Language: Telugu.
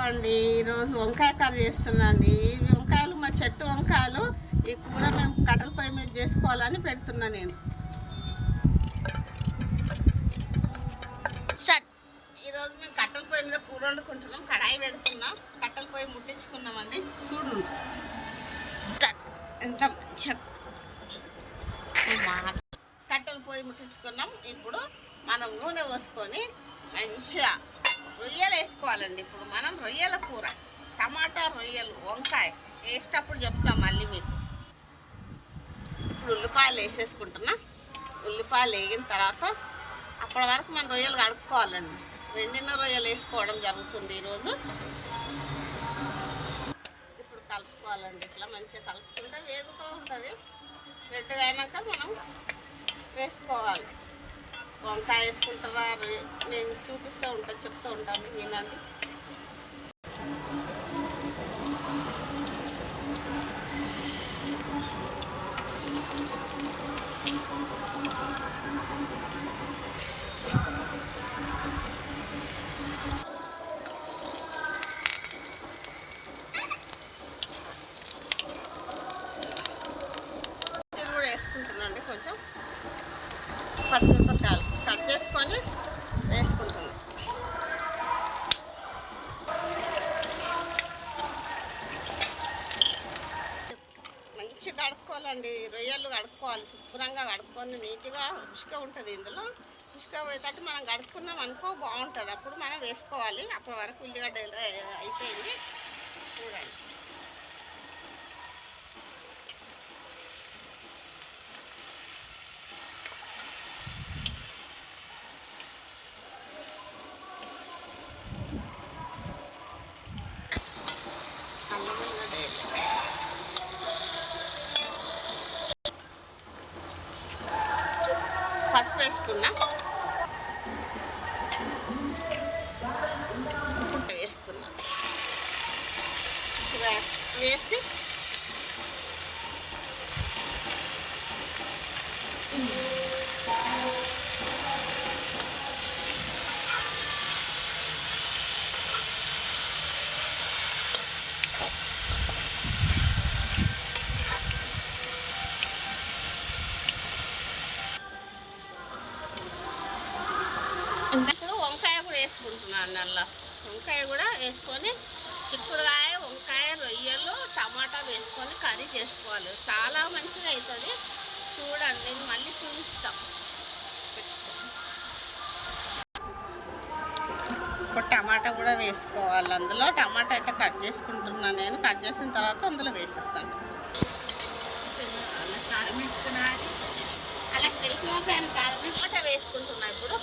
అండి. ఈరోజు వంకాయ కర్రీ చేస్తున్నా అండి. ఈ వంకాయలు మా చెట్టు వంకాయలు. ఈ కూర మేము కట్టెల పొయ్యి మీద చేసుకోవాలని పెడుతున్నా నేను. ఈరోజు మేము కట్టెల పొయ్యి మీద కూర వండుకుంటున్నాం. కడాయి పెడుతున్నాం, కట్టెల పొయ్యి ముట్టించుకున్నామండి. చూడు ఎంత మంచిగా కట్టెల పొయ్యి ముట్టించుకున్నాం. ఇప్పుడు మనం నూనె పోసుకొని మంచిగా రొయ్యలు వేసుకోవాలండి. ఇప్పుడు మనం రొయ్యల కూర, టమాటా రొయ్యలు, వంకాయ వేసేటప్పుడు చెప్తాం మళ్ళీ మీకు. ఇప్పుడు ఉల్లిపాయలు వేసేసుకుంటున్నా. ఉల్లిపాయలు వేగిన తర్వాత అప్పటి వరకు మనం రొయ్యలు కడుక్కోవాలండి. వెండిన రొయ్యలు వేసుకోవడం జరుగుతుంది ఈరోజు. ఇప్పుడు కలుపుకోవాలండి. ఇట్లా మంచిగా కలుపుకుంటే వేగుతూ ఉంటుంది. రెడ్గా అయినాక మనం వేసుకోవాలి. వంకాయ వేసుకుంటారా నేను చూపిస్తూ ఉంటాను, చెప్తూ ఉంటాను నేనండి. కూడా వేసుకుంటున్నాండి. కొంచెం పచ్చిమిరపకాయలు కట్ చేసుకొని వేసుకుంటున్నాం. మంచిగా కడుక్కోవాలండి. రొయ్యలు కడుక్కోవాలి, శుభ్రంగా కడుక్కొని నీట్గా రుచిగా ఉంటుంది. ఇందులో రుచిగా పోయేటట్టు మనం కడుక్కున్నాం అనుకో బాగుంటుంది. అప్పుడు మనం వేసుకోవాలి. అప్పటి వరకు ఉల్లిగడ్డ అయిపోయింది చూడండి. పసుపు వేసుకున్నా, వేస్తున్నా. వేసి ఇప్పుడు వంకాయ కూడా వేసుకుంటున్నాను. నల్ల వంకాయ కూడా వేసుకొని చిక్కుడుకాయ, వంకాయ, రొయ్యలు, టమాటా వేసుకొని కర్రీ చేసుకోవాలి. చాలా మంచిగా అవుతుంది. చూడండి, నేను మళ్ళీ చూపిస్తాం. ఇప్పుడు టమాటా కూడా వేసుకోవాలి. అందులో టమాటా అయితే కట్ చేసుకుంటున్నాను నేను. కట్ చేసిన తర్వాత అందులో వేసేస్తాను. కారం వేసుకున్నది అలా తెలిసిన కారం టమాటా వేసుకుంటున్నా. ఇప్పుడు